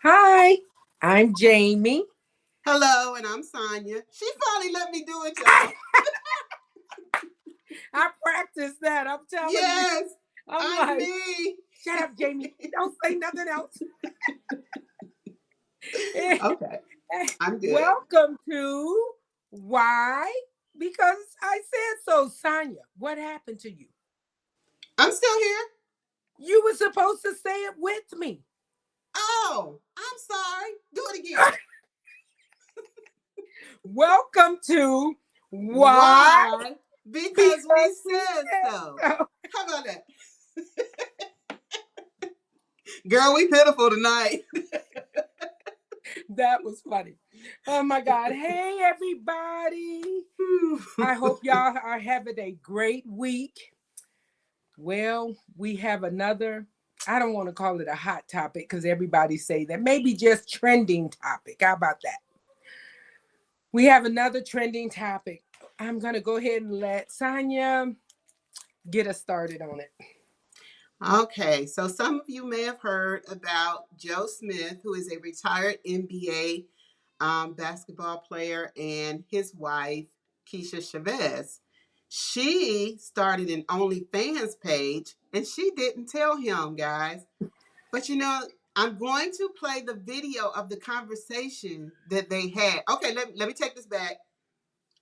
Hi, I'm Jamie. Hello, and I'm Sonia. She finally let me do it, y'all. I practiced that. I'm telling you. Yes, I'm I'm like, me. shut up, Jamie. Don't say nothing else. Okay, I'm good. Welcome to Why? Because I said so, Sonia. What happened to you? I'm still here. You were supposed to say it with me. Oh, I'm sorry. Do it again. Welcome to Why? Why? Because we Because we said so. said so. How about that? Girl, we pitiful tonight. That was funny. Oh my God. Hey, everybody. I hope y'all are having a great week. Well, we have another, I don't want to call it a hot topic because everybody say that. Maybe just trending topic. How about that? We have another trending topic. I'm going to go ahead and let Sonia get us started on it. Okay, so some of you may have heard about Joe Smith, who is a retired NBA basketball player, and his wife, Keisha Chavez. She started an OnlyFans page, and she didn't tell him, guys. But I'm going to play the video of the conversation that they had. Okay, let me take this back.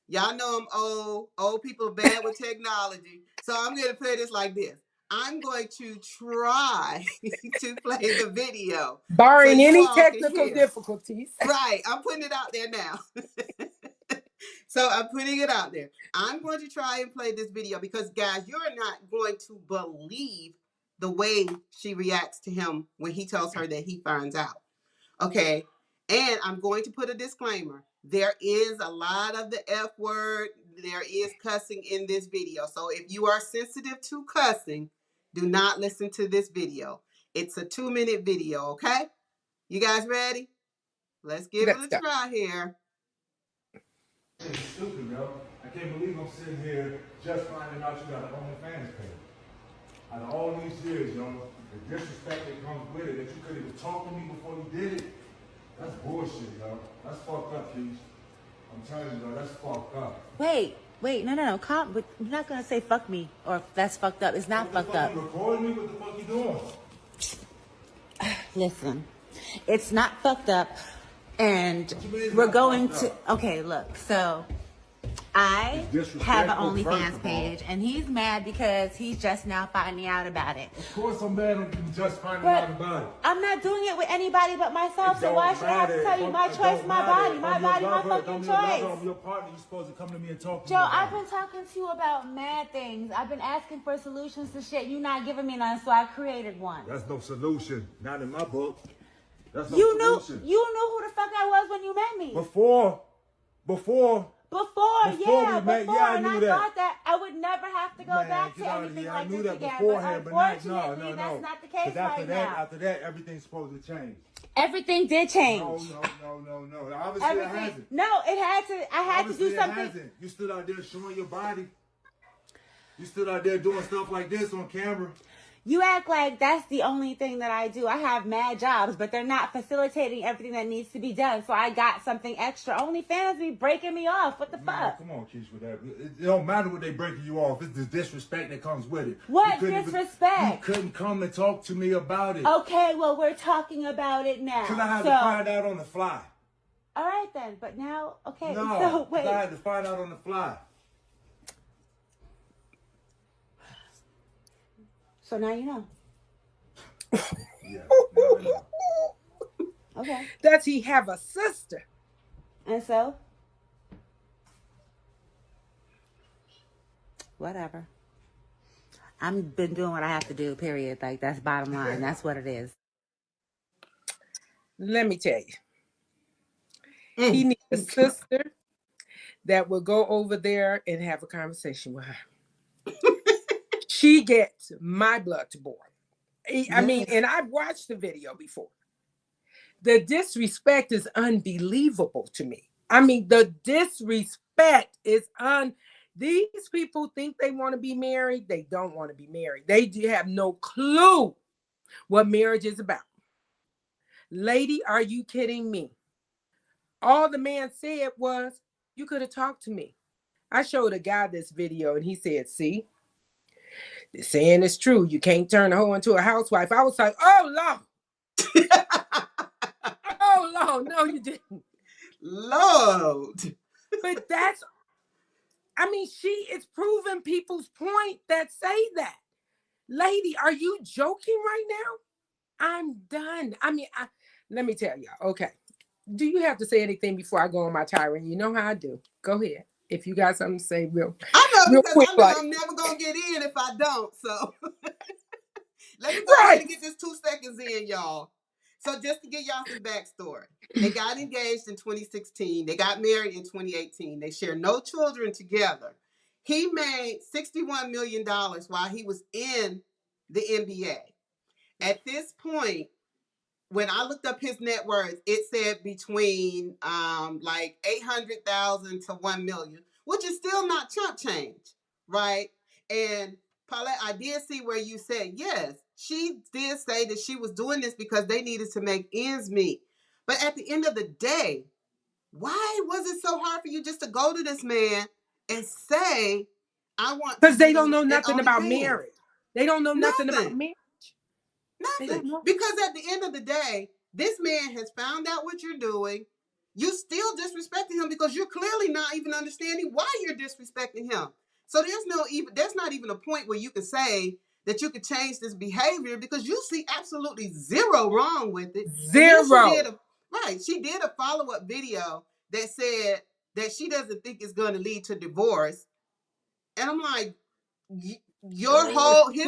Y'all know I'm old people are bad with technology. So I'm going to play this like this. I'm going to try to play the video so Barring you any all can technical hear. difficulties. Right, I'm putting it out there now. So I'm putting it out there. I'm going to try and play this video because, guys, you're not going to believe the way she reacts to him when he tells her that he finds out. Okay. And I'm going to put a disclaimer. There is a lot of the F word. There is cussing in this video. So if you are sensitive to cussing, do not listen to this video. It's a 2-minute video. Okay. You guys ready? Let's give it Let's a go. try here. It's stupid, yo. I can't believe I'm sitting here just finding out you got an OnlyFans page. Out of all these years, yo, the disrespect that comes with it, that you could even talk to me before you did it, that's bullshit, yo. That's fucked up, Keith. I'm telling you, yo, that's fucked up. Wait, no. Calm. But you're not gonna say fuck me or that's fucked up. It's not What the fucked fuck, up. you recording me? What the fuck you doing? Listen, it's not fucked up, and What you mean it's we're not going fucked to. up? Okay, look. So I It's have an disrespectful, first OnlyFans of all. page, and he's mad because he's just now finding out about it. Of course I'm mad at you just finding But out about it. I'm not doing it with anybody but myself. It So don't why should I have to matter. tell you my It choice, don't my matter. body, If my I'm your body, my lover, if fucking I'm your lover, choice? I'm your partner, you're supposed to come to me and talk to Joe, me I've about been talking to you about mad things. I've been asking for solutions to shit. You not giving me none, so I created one. it. That's no solution. Not in my book. That's no You solution. knew who the fuck I was when you met me. Before, Before, we met, yeah, I and knew I that. thought that I would never have to go Man, back get to out of anything here. like I knew this that again. beforehand, But but not, unfortunately, no. that's not the case Because after right that, now. after that, everything's supposed to change. Everything did change. No. Obviously it Everything. hasn't. No, it had to. I had Obviously to do something. it hasn't. You stood out there showing your body. You stood out there doing stuff like this on camera. You act like that's the only thing that I do. I have mad jobs, but they're not facilitating everything that needs to be done. So I got something extra. OnlyFans be breaking me off. What the Man, fuck? come on, Keisha, with that. It don't matter what they breaking you off. It's the disrespect that comes with it. What You couldn't disrespect? you couldn't come and talk to me about it. Okay, well, we're talking about it now. Because I had to find out on the fly. All right then, but now, okay, No, so wait. I had to find out on the fly. So now you know. Yeah. No. Okay. Does he have a sister? And so? Whatever. I've been doing what I have to do, period. Like, that's bottom line. That's what it is. Let me tell you. He needs a sister that will go over there and have a conversation with her. She gets my blood to boil. I mean, and I've watched the video before. The disrespect is unbelievable to me. I mean, the disrespect is these people think they want to be married. They don't want to be married. They have no clue what marriage is about. Lady, are you kidding me? All the man said was, you could have talked to me. I showed a guy this video and he said, see, the saying is true. You can't turn a hoe into a housewife. I was like, oh, Lord. Oh, Lord. No, you didn't. Lord. But that's, I mean, she is proving people's point that say that. Lady, are you joking right now? I'm done. I mean, let me tell y'all. Okay. Do you have to say anything before I go on my tirade? You know how I do. Go ahead. If you got something to say real Because quick, I know like, I'm never going to get in if I don't. So let me go ahead and get this 2 seconds in, y'all. So just to give y'all some backstory, they got engaged in 2016. They got married in 2018. They share no children together. He made $61 million while he was in the NBA. At this point, when I looked up his net worth, it said between like 800,000 to 1 million, which is still not chump change, right? And Paulette, I did see where you said, yes, she did say that she was doing this because they needed to make ends meet. But at the end of the day, why was it so hard for you just to go to this man and say, I want to because they don't do know an nothing about OnlyFans? marriage. They don't know nothing about Nothing. marriage. They don't Nothing. know. Because at the end of the day, this man has found out what you're doing. You still disrespecting him because you're clearly not even understanding why you're disrespecting him. So there's not even a point where you can say that you could change this behavior because you see absolutely zero wrong with it. Zero. She did a follow-up video that said that she doesn't think it's going to lead to divorce. And I'm like, his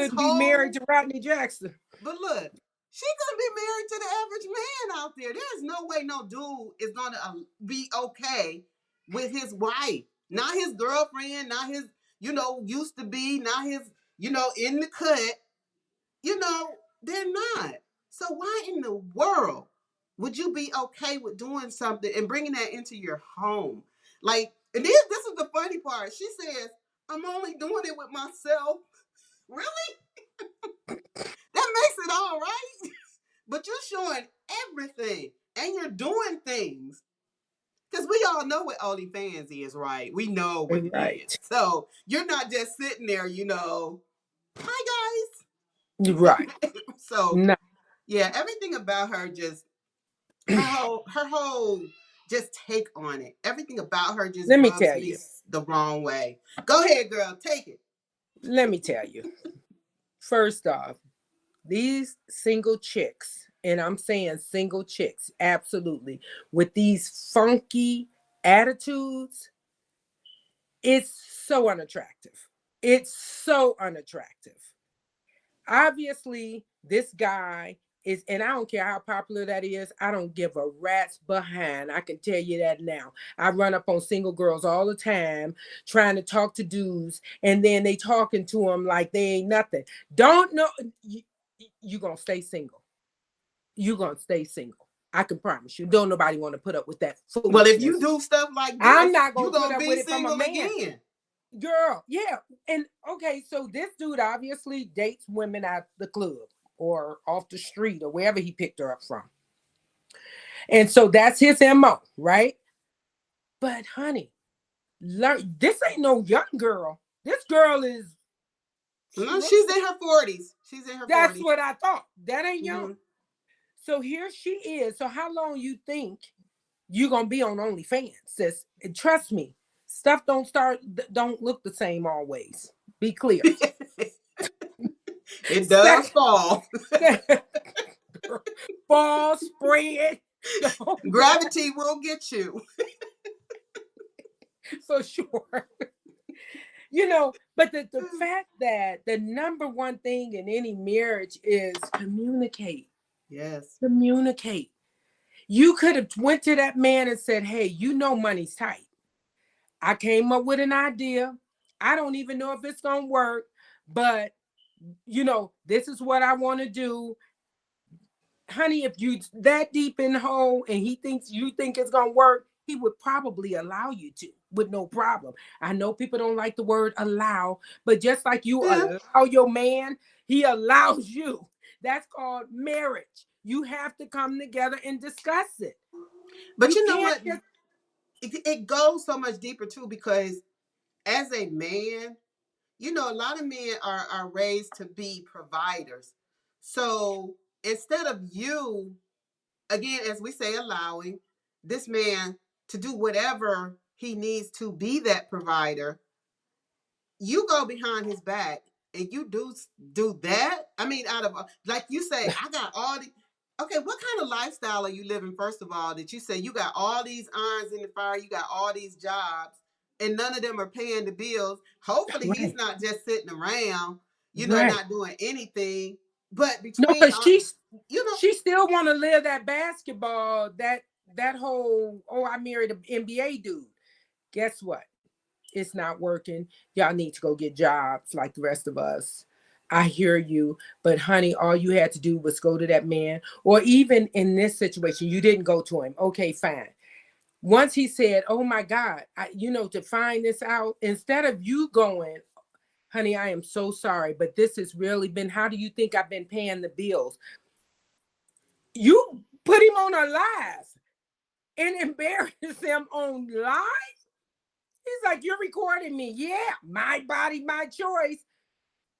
could be married to Rodney Jackson. But look, she could be married to the average man out there. There's no way no dude is gonna be okay with his wife, not his girlfriend, not his, used to be, not his, in the cut. They're not. So why in the world would you be okay with doing something and bringing that into your home? Like, and then this is the funny part. She says, "I'm only doing it with myself." Really? That makes it all right. But you're showing everything and you're doing things. Because we all know what OnlyFans is, right? We know what it is. So you're not just sitting there, hi guys. Right. So no. Yeah, everything about her just her whole just take on it. Everything about her just rubs me the wrong way. Go ahead, girl, take it. Let me tell you. First off, these single chicks, and I'm saying single chicks, absolutely, with these funky attitudes, it's so unattractive. It's so unattractive. Obviously, this guy is, and I don't care how popular that is, I don't give a rat's behind. I can tell you that now. I run up on single girls all the time trying to talk to dudes, and then they talking to them like they ain't nothing. Don't know. You're going to stay single. You're going to stay single. I can promise you. Don't nobody want to put up with that foolishness. Well, if you do stuff like this, I'm not going to put up be with it from a man. Again. Girl, yeah. And okay, so this dude obviously dates women at the club or off the street or wherever he picked her up from. And so that's his MO, right? But honey, this ain't no young girl. This girl is... she's in her 40s. She's in her 40s. That's what I thought. That ain't young. So here she is. So how long you think you're going to be on OnlyFans, sis? And trust me, stuff don't look the same always. Be clear. It does fall. Fall, spread. Gravity will get you. For sure. But the fact that the number one thing in any marriage is communicate. Yes. Communicate. You could have went to that man and said, hey, money's tight. I came up with an idea. I don't even know if it's going to work, but this is what I want to do. Honey, if you that deep in the hole and you think it's going to work, he would probably allow you to with no problem. I know people don't like the word allow, but just like you allow your man, he allows you. That's called marriage. You have to come together and discuss it. But You you know can't what? just It goes so much deeper too, because as a man, you know, a lot of men are raised to be providers. So instead of you, again, as we say, allowing this man to do whatever he needs to be that provider, you go behind his back and you do that. I mean, out of, like you say, I got all the. Okay, what kind of lifestyle are you living? First of all, that you say you got all these irons in the fire, you got all these jobs, and none of them are paying the bills. Hopefully, he's right, not just sitting around, right. not doing anything. But No, between, because you know, she still want to live that basketball, that whole, oh, I married an NBA dude. Guess what? It's not working. Y'all need to go get jobs like the rest of us. I hear you, but honey, all you had to do was go to that man, or even in this situation, you didn't go to him. Okay, fine. Once he said, "Oh my God," to find this out, instead of you going, honey, I am so sorry, but this has really been, how do you think I've been paying the bills? You put him on a live and embarrass him on live. He's like, you're recording me. Yeah, my body, my choice.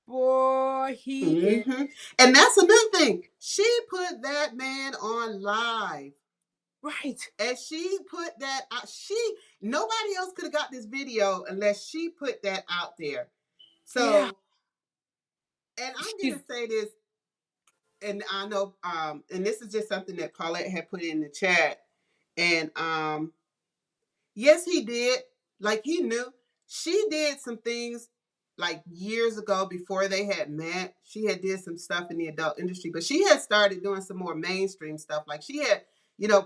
Boy, he is mm-hmm. And that's another thing. She put that man on live. right. And she put that out. Nobody else could have got this video unless she put that out there. Yeah. So, and I'm She's gonna say this, and I know, and this is just something that Paulette had put in the chat, and yes, he did. Like, he knew. She did some things like years ago before they had met. She had did some stuff in the adult industry, but she had started doing some more mainstream stuff. Like, she had,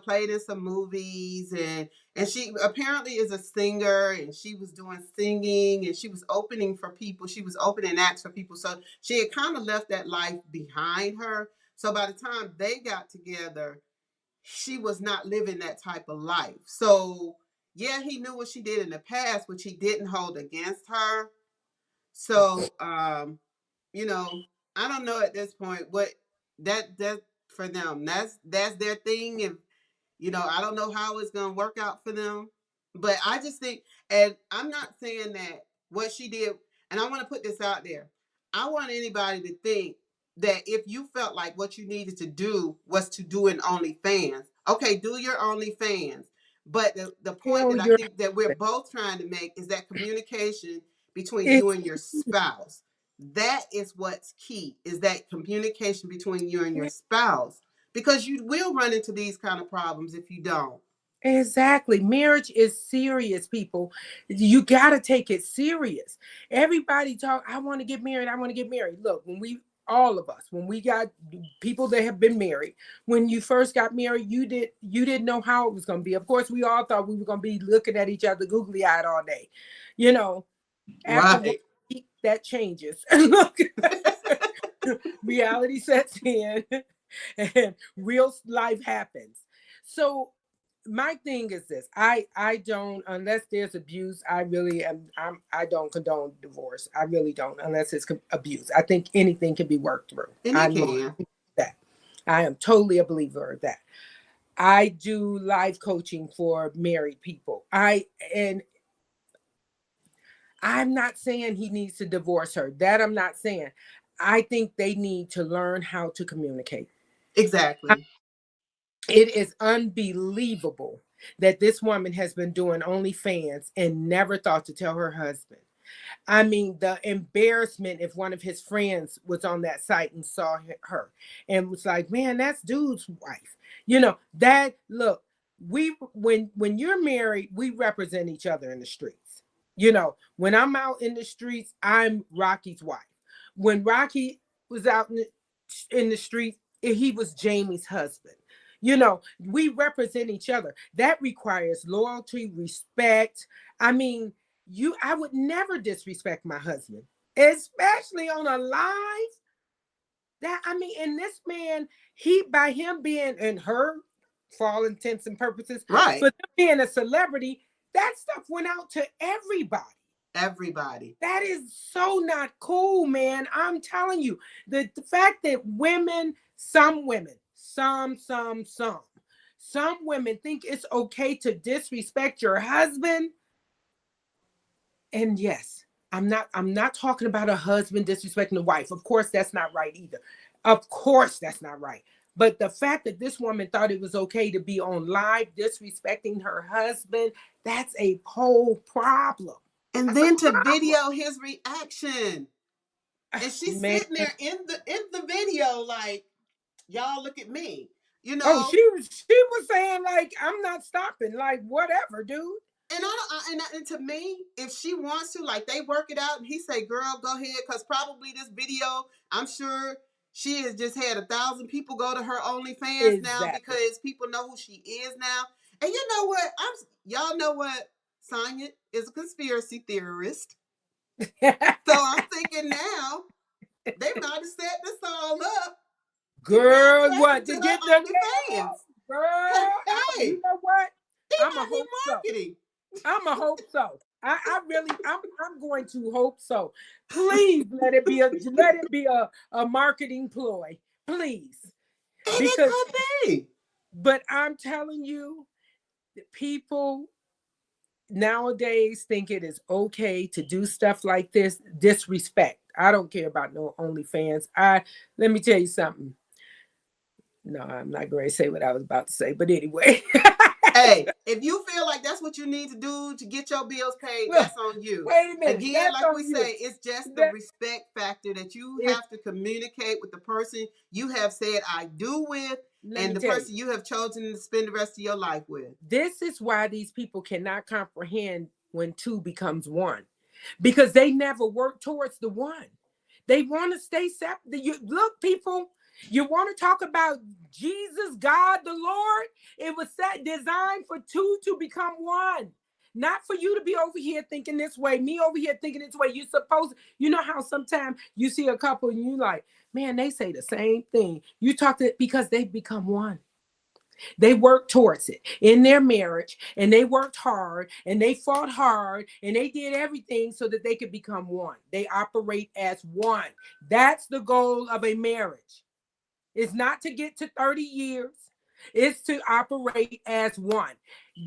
played in some movies, and she apparently is a singer, and she was doing singing, and she was opening for people. She was opening acts for people. So she had kind of left that life behind her. So by the time they got together, she was not living that type of life. So yeah, he knew what she did in the past, which he didn't hold against her. So I don't know at this point what that for them. That's their thing. And I don't know how it's gonna work out for them. But I just think, and I'm not saying that what she did, and I want to put this out there. I want anybody to think that if you felt like what you needed to do was to do an OnlyFans, okay, do your OnlyFans. But the point oh, that I you're think that we're both trying to make is that communication between you it's and your spouse. That is what's key, is that communication between you and your spouse, because you will run into these kind of problems if you don't. exactly. Marriage is serious, people. You gotta take it serious. Everybody talk, I want to get married, I want to get married. Look, all of us, when we got people that have been married, when you first got married, you didn't know how it was gonna be. Of course, we all thought we were gonna be looking at each other googly eyed all day. You know, after 1 Right. week, that changes. Look, reality sets in and real life happens. So my thing is this: I don't, unless there's abuse, I really I don't condone divorce. I really don't, unless it's abuse. I think anything can be worked through. And it I'm a can. that. I am totally a believer of that. I do life coaching for married people. And I'm not saying he needs to divorce her. That I'm not saying. I think they need to learn how to communicate. Exactly. It is unbelievable that this woman has been doing OnlyFans and never thought to tell her husband. I mean, the embarrassment if one of his friends was on that site and saw her and was like, man, that's dude's wife. That look, when you're married, we represent each other in the streets. When I'm out in the streets, I'm Rocky's wife. When Rocky was out in the streets, he was Jamie's husband. We represent each other. That requires loyalty, respect. I mean, I would never disrespect my husband, especially on a live. And this man, by him being, and her, for all intents and purposes, Right. for them being a celebrity, that stuff went out to everybody. Everybody. That is so not cool, man. I'm telling you, the fact that some women think it's okay to disrespect your husband. And yes, I'm not talking about a husband disrespecting the wife. Of course, that's not right either. Of course, that's not right. But the fact that this woman thought it was okay to be on live disrespecting her husband, that's a whole problem. And That's then a to problem. video his reaction. And she's Man. sitting there in the video like, y'all look at me. You know. Oh, she was saying like, I'm not stopping, like whatever, dude. And and to me, if she wants to, like, they work it out, and he say, "Girl, go ahead," because probably this video, I'm sure she has just had 1,000 people go to her OnlyFans now because people know who she is now. And you know what? Y'all know what? Sonya is a conspiracy theorist, so I'm thinking now they might have set this all up. Girl, what to get the OnlyFans? Girl, Hey, you know what? I'm a marketing. I'ma hope so. I'm going to hope so. Please let it be a marketing ploy. Please. And because it could be. But I'm telling you, people nowadays think it is okay to do stuff like this. Disrespect. I don't care about no OnlyFans. Let me tell you something. No, I'm not going to say what I was about to say, but anyway. Hey, if you feel like that's what you need to do to get your bills paid, that's on you. Wait a minute. Again, like we say, it's just the respect factor that you have to communicate with the person you have said I do with, and the person you have chosen to spend the rest of your life with. This is why these people cannot comprehend when two becomes one, because they never work towards the one. They want to stay separate. Look, people. You want to talk about Jesus, God, the Lord? It was designed for two to become one. Not for you to be over here thinking this way, me over here thinking this way. You're supposed, you know how sometimes you see a couple and you like, man, they say the same thing. You talk to because they've become one. They worked towards it in their marriage, and they worked hard, and they fought hard, and they did everything so that they could become one. They operate as one. That's the goal of a marriage. It's not to get to 30 years. It's to operate as one.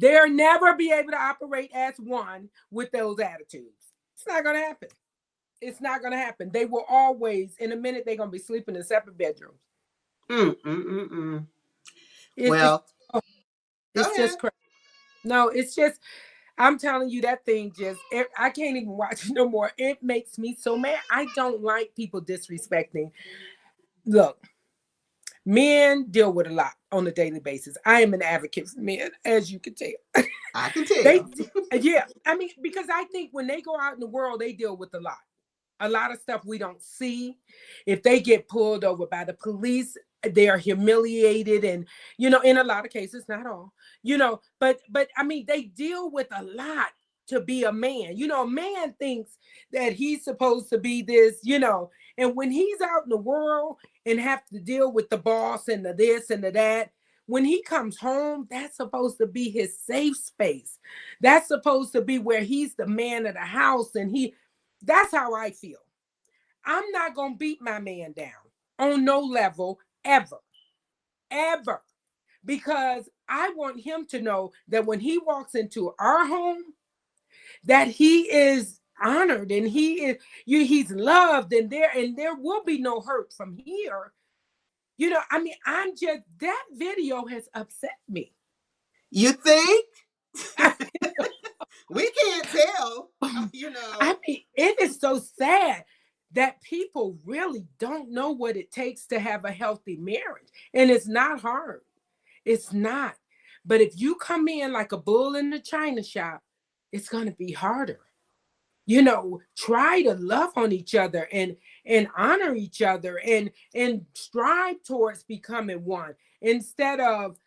They'll never be able to operate as one with those attitudes. It's not going to happen. It's not going to happen. They will always, in a minute, they're going to be sleeping in separate bedrooms. It's just crazy. No, it's just, I'm telling you, that thing I can't even watch it no more. It makes me so mad. I don't like people disrespecting. Look. Men deal with a lot on a daily basis. I am an advocate for men, as you can tell. I can tell. Yeah, I mean, because I think when they go out in the world, they deal with a lot of stuff we don't see. If they get pulled over by the police, they are humiliated, and in a lot of cases, not all, but I mean, they deal with a lot to be a man. A man thinks that he's supposed to be this, and when he's out in the world and have to deal with the boss and the this and the that, when he comes home, that's supposed to be his safe space. That's supposed to be where he's the man of the house, and that's how I feel. I'm not going to beat my man down on no level ever, because I want him to know that when he walks into our home, that he is honored and he's loved, and there will be no hurt from here. I mean, that video has upset me. You think? We can't tell, I mean, it is so sad that people really don't know what it takes to have a healthy marriage. And it's not hard. It's not. But if you come in like a bull in the china shop, it's going to be harder. Try to love on each other and honor each other and strive towards becoming one, instead of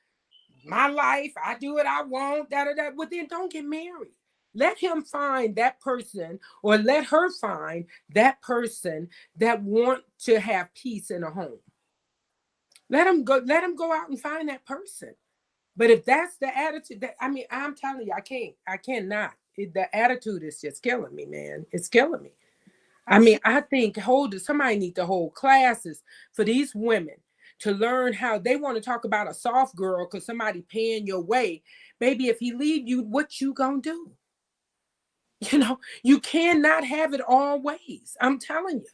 my life, I do what I want, well, then don't get married. Let him find that person, or let her find that person that want to have peace in a home. Let him go out and find that person. But if that's the attitude, I'm telling you, I cannot. the attitude is just killing me, man. It's killing me. I mean, I think somebody need to hold classes for these women to learn how they want to talk about a soft girl because somebody paying your way. Baby, if he leave you, what you gonna do? You know, you cannot have it all ways. I'm telling you,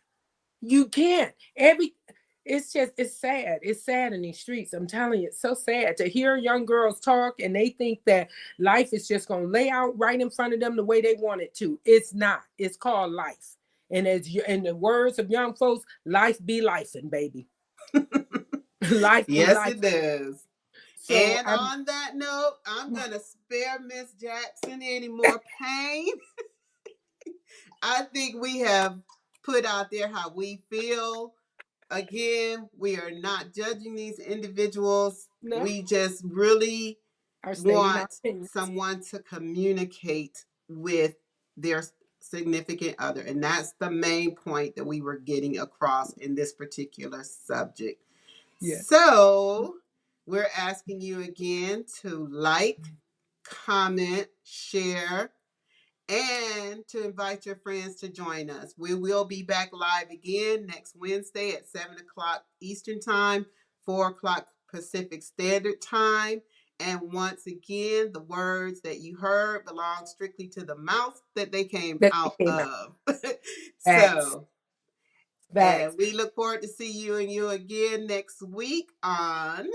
you can't. It's sad. It's sad in these streets. I'm telling you, it's so sad to hear young girls talk and they think that life is just gonna lay out right in front of them the way they want it to. It's not. It's called life. And in the words of young folks, life be lifing, baby. Life be Yes, life. it does. So And on that note, I'm going to spare Miss Jackson any more pain. I think we have put out there how we feel. Again, we are not judging these individuals. No. We just really want opinions. someone to communicate with their significant other. And that's the main point that we were getting across in this particular subject. Yes. So we're asking you again to like, comment, share, and to invite your friends to join us. We will be back live again next Wednesday at 7 o'clock Eastern Time, 4 o'clock Pacific Standard Time. And once again, the words that you heard belong strictly to the mouth that they came out of. So, and we look forward to see you again next week on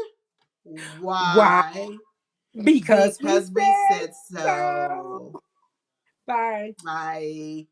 Why? Because we said so. Bye. Bye.